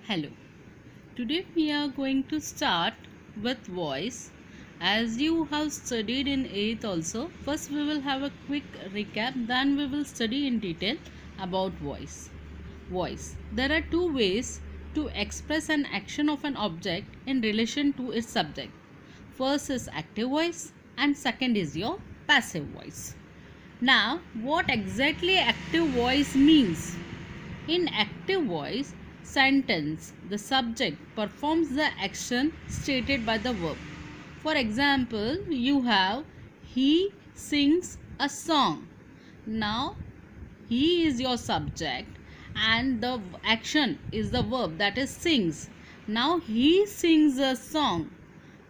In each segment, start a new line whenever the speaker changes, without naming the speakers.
Hello. Today we are going to start with voice. As you have studied in 8th also, first we will have a quick recap, then we will study in detail about voice. Voice. There are two ways to express an action of an object in relation to its subject. First is active voice and second is your passive voice. Now, what exactly active voice means? In active voice sentence, the subject performs the action stated by the verb. For example, you have he sings a song. Now, he is your subject and the action is the verb, that is sings. Now, he sings a song.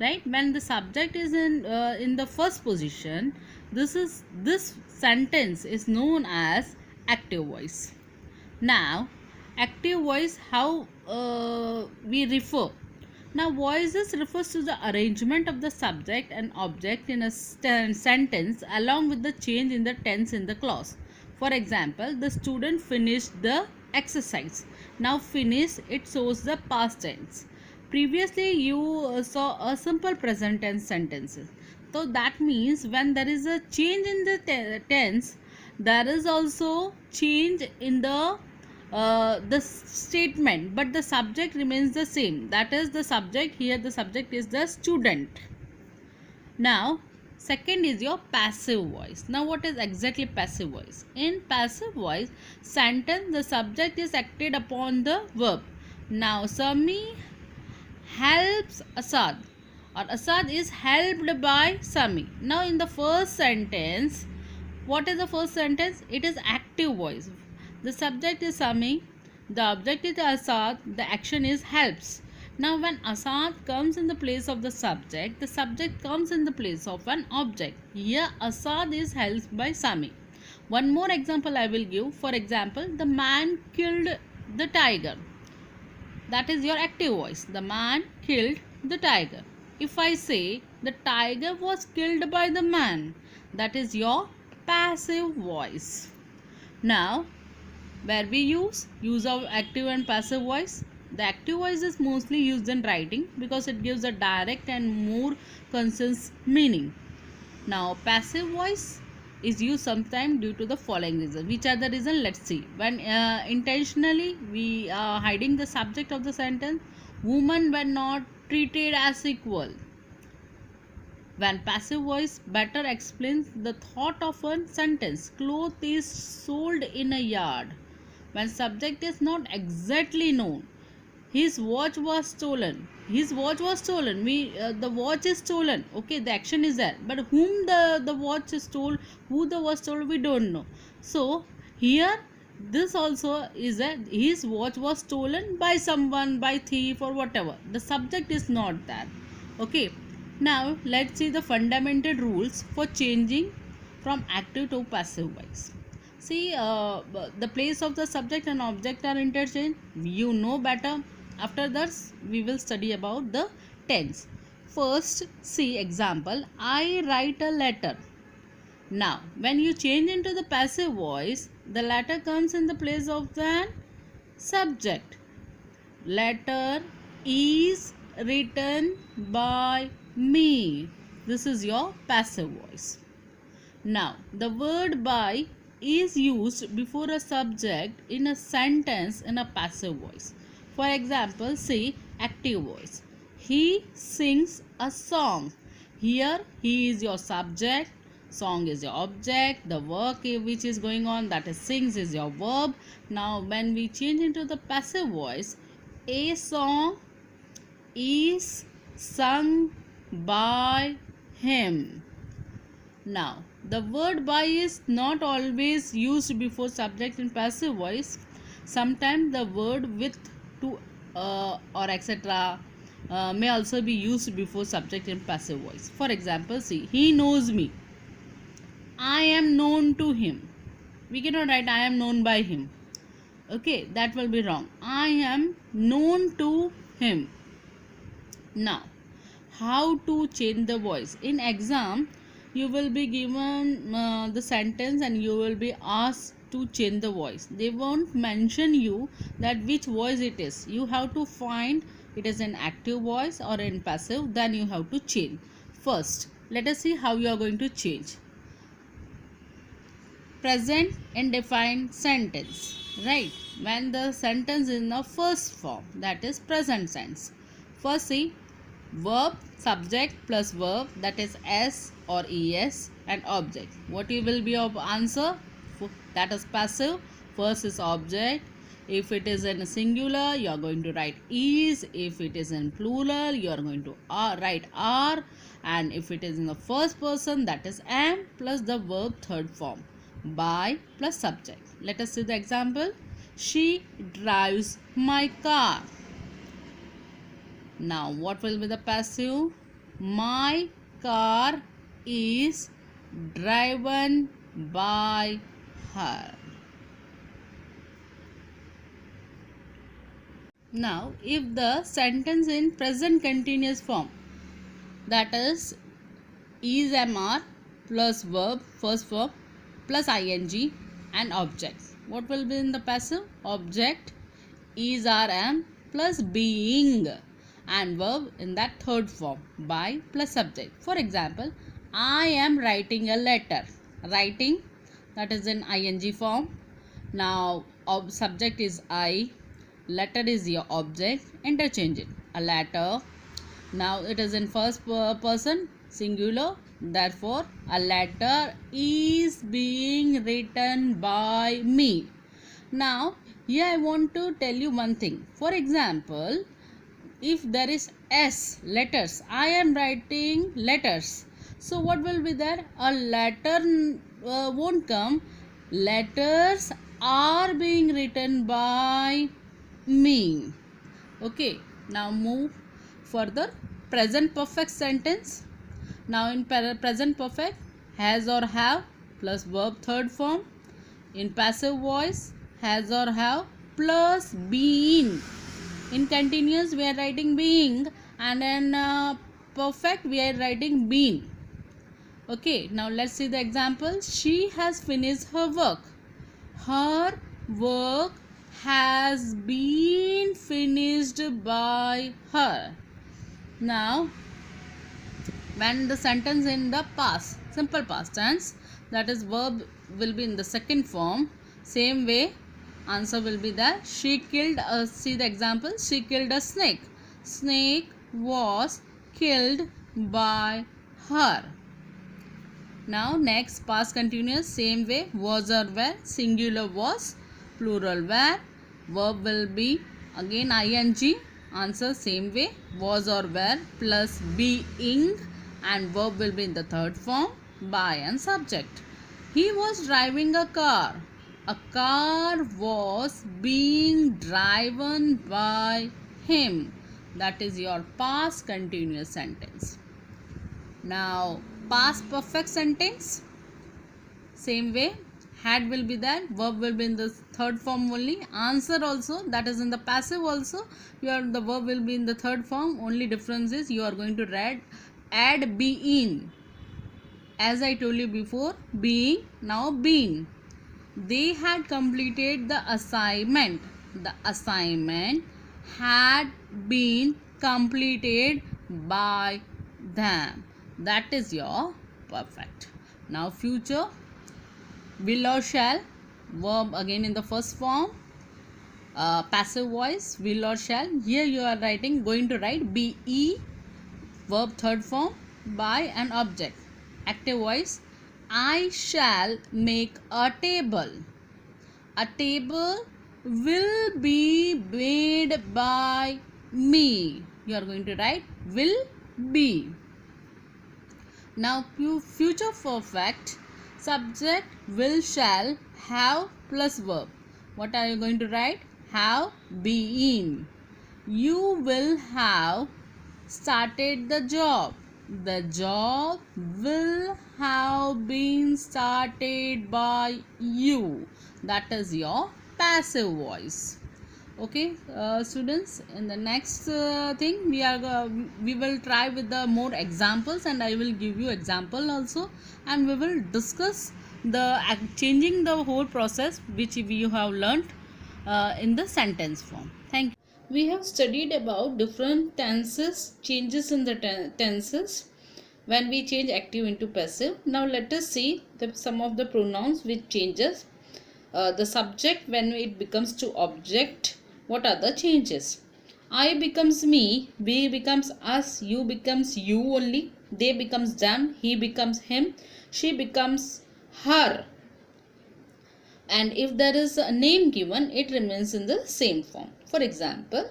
Right? When the subject is in the first position, this sentence is known as active voice. Now, active voice, how we refer. Now, voices refers to the arrangement of the subject and object in a sentence along with the change in the tense in the clause. For example, the student finished the exercise. Now, finish, it shows the past tense. Previously, you saw a simple present tense sentences. So, that means when there is a change in the tense, there is also change in the statement, but the subject remains the same. That is the subject. Here the subject is the student. Now, second is your passive voice. Now, what is exactly passive voice? In passive voice sentence, the subject is acted upon the verb. Now, Sami helps Asad, or Asad is helped by Sami. Now, in the first sentence, what is the first sentence? It is active voice. The subject is Sami, the object is Asad, the action is helps. Now, when Asad comes in the place of the subject comes in the place of an object. Here, Asad is helped by Sami. One more example I will give. For example, the man killed the tiger. That is your active voice. The man killed the tiger. If I say the tiger was killed by the man, that is your passive voice. Now, where we use of active and passive voice. The active voice is mostly used in writing because it gives a direct and more concise meaning. Now, passive voice is used sometimes due to the following reason. Which are the reason? Let's see. When intentionally we are hiding the subject of the sentence, women were not treated as equal. When passive voice better explains the thought of a sentence, cloth is sold in a yard. When subject is not exactly known, his watch was stolen. His watch was stolen. The watch is stolen. Okay, the action is there, but whom the watch is stolen, who the watch stole, we don't know. So here, this also is that his watch was stolen by someone, by thief or whatever. The subject is not there. Okay. Now, let's see the fundamental rules for changing from active to passive voice. See, the place of the subject and object are interchanged. You know better. After that, we will study about the tense. First, see example. I write a letter. Now, when you change into the passive voice, the letter comes in the place of the subject. Letter is written by me. This is your passive voice. Now, the word by is used before a subject in a sentence in a passive voice. For example, say active voice. He sings a song. Here, he is your subject, song is your object, the work which is going on, that is sings, is your verb. Now, when we change into the passive voice, a song is sung by him. Now, the word by is not always used before subject in passive voice. Sometimes the word with, to, or etc. May also be used before subject in passive voice. For example, see, he knows me. I am known to him. We cannot write I am known by him. Okay, that will be wrong. I am known to him. Now, how to change the voice? In exam, you will be given the sentence and you will be asked to change the voice. They won't mention you that which voice it is. You have to find it is an active voice or in passive, then you have to change. First, let us see how you are going to change. Present indefinite sentence, right? When the sentence is in the first form, that is present tense. First see, verb subject plus verb, that is s or es, and object. What you will be of answer? That is passive. First is object. If it is in singular, you are going to write is. If it is in plural, you are going to write are. And if it is in the first person, that is am plus the verb third form, by plus subject. Let us see the example. She drives my car. Now what will be the passive? My car is driven by her. Now if the sentence in present continuous form, that is am plus verb first form plus ing and object, what will be in the passive? Object is am plus being and verb in that third form, by plus subject. For example, I am writing a letter. Writing, that is in ing form. Now subject is I, letter is your object, interchange it. A letter. Now it is in first person singular, therefore a letter is being written by me. Now here I want to tell you one thing. For example, if there is s, letters, I am writing letters, so what will be there? A letter won't come. Letters are being written by me. Okay, now move further. Present perfect sentence. Now in present perfect, has or have plus verb third form. In passive voice, has or have plus being. In continuous we are writing being, and in perfect we are writing been. Okay, now let's see the example. She has finished her work. Her work has been finished by her. Now when the sentence in the past, simple past tense, that is verb will be in the second form, same way answer will be there. She killed see the example. She killed a snake. Snake was killed by her. Now next past continuous, same way, was or were, singular was, plural were, verb will be again ing, answer same way, was or were plus being, and verb will be in the third form, by and subject. He was driving a car. A car was being driven by him. That is your past continuous sentence. Now past perfect sentence, same way, had will be there, verb will be in the third form only, answer also, that is in the passive also, the verb will be in the third form. Only difference is you are going to add being. As I told you before, being, now been. They had completed the assignment. The assignment had been completed by them. That is your perfect. Now future, will or shall, verb again in the first form, passive voice, will or shall. Here you are going to write be, verb third form, by and object. Active voice, I shall make a table. A table will be made by me. You are going to write will be. Now future perfect, subject will, shall, have plus verb. What are you going to write? Have been. You will have started the job. The job will have been started by you. That is your passive voice. Okay, students, in the next thing we will try with the more examples, and I will give you example also, and we will discuss changing the whole process which we have learnt in the sentence form. Thank you. We have studied about different tenses, changes in the tenses when we change active into passive. Now let us see some of the pronouns which changes. The subject when it becomes to object, what are the changes? I becomes me, we becomes us, you becomes you only, they becomes them, he becomes him, she becomes her. And if there is a name given, it remains in the same form. For example,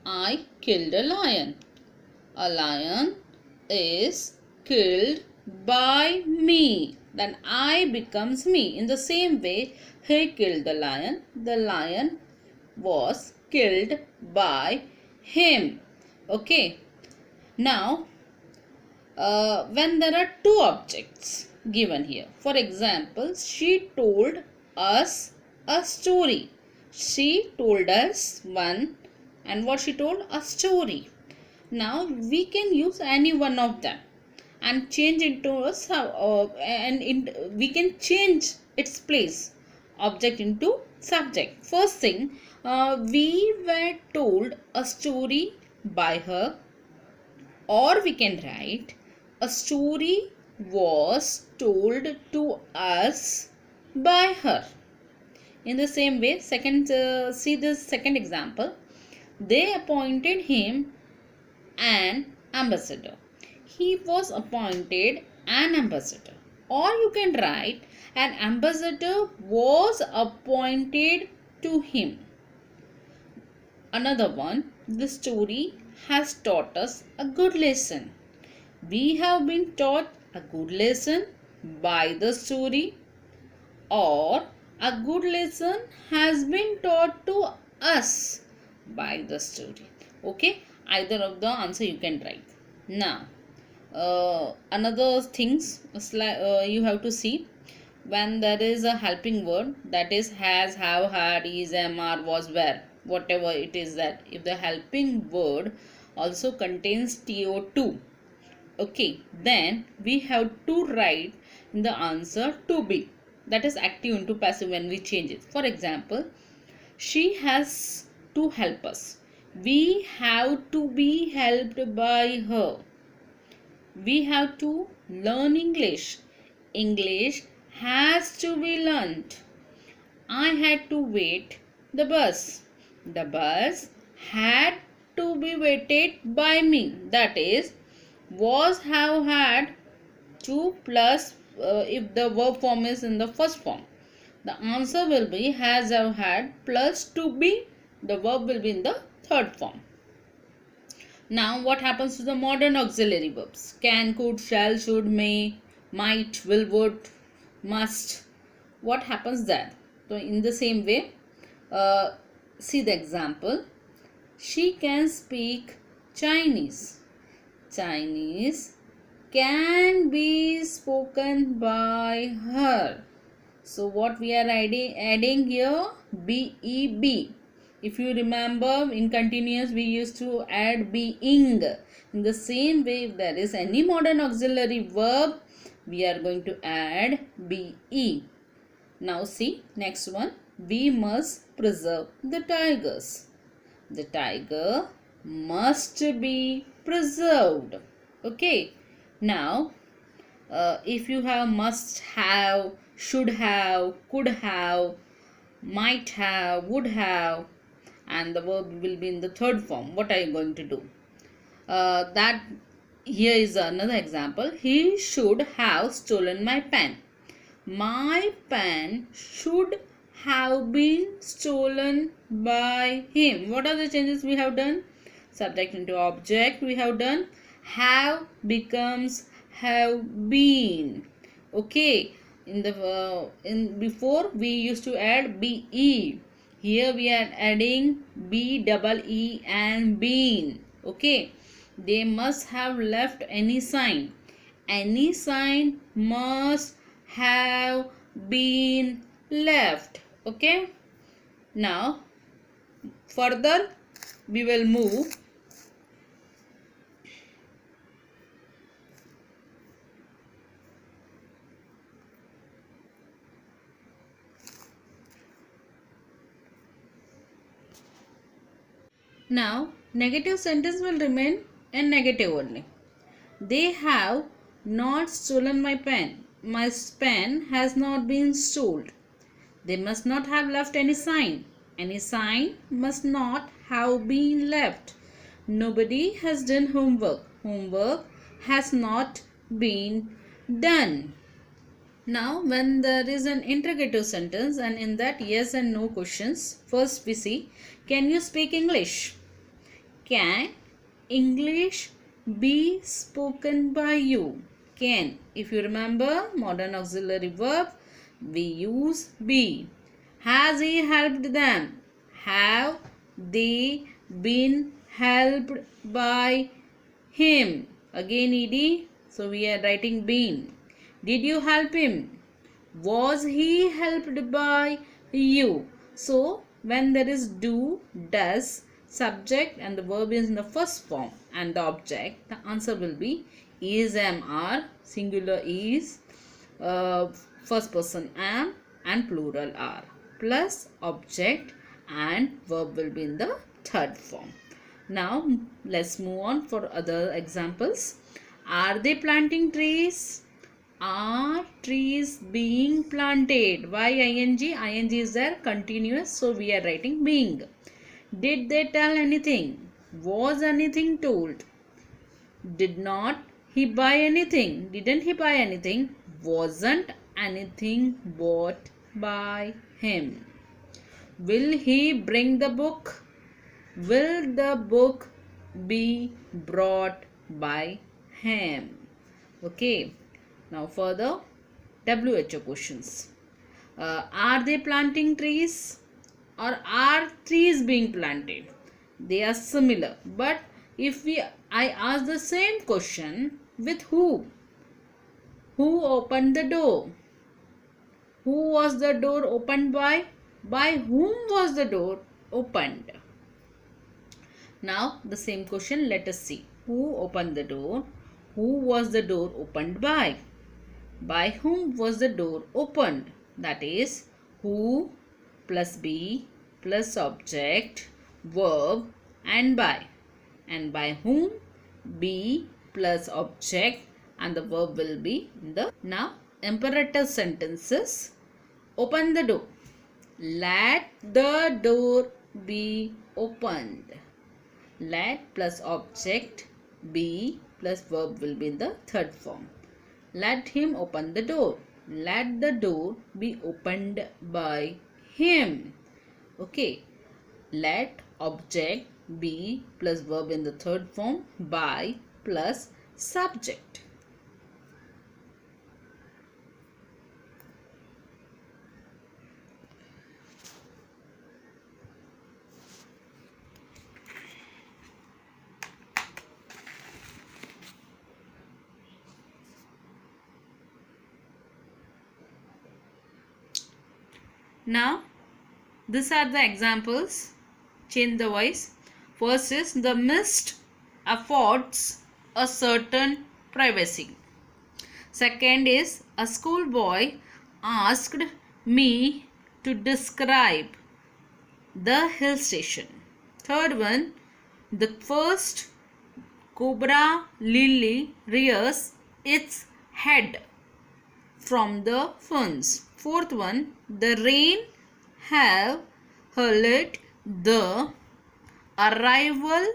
I killed a lion. A lion is killed by me. Then I becomes me. In the same way, he killed the lion. The lion was killed by him. Okay. Now, when there are two objects given here. For example, she told us a story. She told us one, and what she told? A story. Now we can use any one of them and change into we can change its place, object into subject. First thing, we were told a story by her, or we can write a story was told to us by her. In the same way, see this second example. They appointed him an ambassador. He was appointed an ambassador. Or you can write an ambassador was appointed to him. Another one, the story has taught us a good lesson. We have been taught a good lesson by the story, or a good lesson has been taught to us by the story. Okay, either of the answer you can write. Now, another things you have to see when there is a helping word, that is has, have, had, is, am, are, was, were, whatever it is, that if the helping word also contains to, okay, then we have to write in the answer to be, that is active into passive when we change it. For example, she has to help us. We have to be helped by her. We have to learn English. English has to be learnt. I had to wait the bus. The bus had to be waited by me. That is, was, have, had to plus if the verb form is in the first form. The answer will be has, have, had plus to be. The verb will be in the third form. Now what happens to the modern auxiliary verbs? Can, could, shall, should, may, might, will, would, must. What happens there? So in the same way, see the example. She can speak Chinese. Chinese can be spoken by her. So what we are adding here? BEB. If you remember, in continuous we used to add being. In the same way, if there is any modern auxiliary verb, we are going to add be. Now see, next one. We must preserve the tigers. The tiger must be preserved. Okay. Now, if you have must have, should have, could have, might have, would have, and the verb will be in the third form, what are you going to do? That here is another example. He should have stolen my pen. My pen should have been stolen by him. What are the changes we have done? Subject into object we have done. Have becomes have been. Okay, in the before we used to add be. Here we are adding BEE and been. Okay, they must have left any sign. Any sign must have been left. Okay, now further we will move. Now, negative sentence will remain in negative only. They have not stolen my pen. My pen has not been stolen. They must not have left any sign. Any sign must not have been left. Nobody has done homework. Homework has not been done. Now, when there is an interrogative sentence and in that yes and no questions, first we see, can you speak English? Can English be spoken by you? Can. If you remember modern auxiliary verb, we use be. Has he helped them? Have they been helped by him? Again ed. So we are writing been. Did you help him? Was he helped by you? So when there is do, does, subject and the verb is in the first form and the object, the answer will be is, am, are, singular is, first person am and plural are, plus object and verb will be in the third form. Now let's move on for other examples. Are they planting trees? Are trees being planted? Why ing? Ing is there continuous, so we are writing being. Did they tell anything? Was anything told? Did not he buy anything? Didn't he buy anything? Wasn't anything bought by him? Will he bring the book? Will the book be brought by him? Okay. Now further WHO questions. Are they planting trees or are trees being planted? They are similar, but if I ask the same question with who? Who opened the door? Who was the door opened by? By whom was the door opened? Now the same question, let us see. Who opened the door? Who was the door opened by? By whom was the door opened? That is who plus be plus object, verb and by. And by whom, be plus object and the verb will be in the. Now imperative sentences. Open the door. Let the door be opened. Let plus object, be plus verb will be in the third form. Let him open the door. Let the door be opened by him. Okay. Let object, be plus verb in the third form, by plus subject. Now, these are the examples. Change the voice. First is the mist affords a certain privacy. Second is a schoolboy asked me to describe the hill station. Third one, the first cobra lily rears its head from the ferns. Fourth one, the rain have heralded the arrival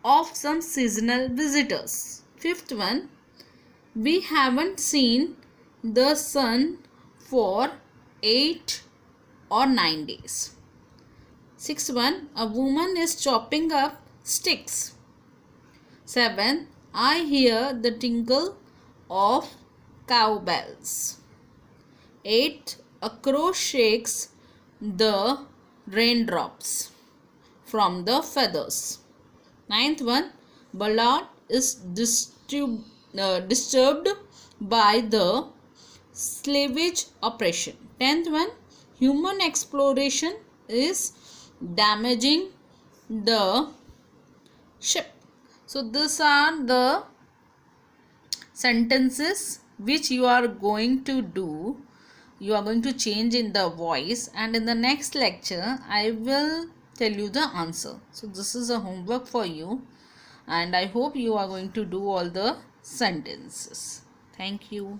of some seasonal visitors. Fifth one, we haven't seen the sun for 8 or 9 days. Sixth one, a woman is chopping up sticks. 7. I hear the tinkle of cowbells. 8. A crow shakes the raindrops from the feathers. 9th one, Ballad is disturbed by the slavage oppression. 10th one, human exploration is damaging the ship. So these are the sentences which you are going to do. You are going to change in the voice, and in the next lecture I will tell you the answer. So this is a homework for you, and I hope you are going to do all the sentences. Thank you.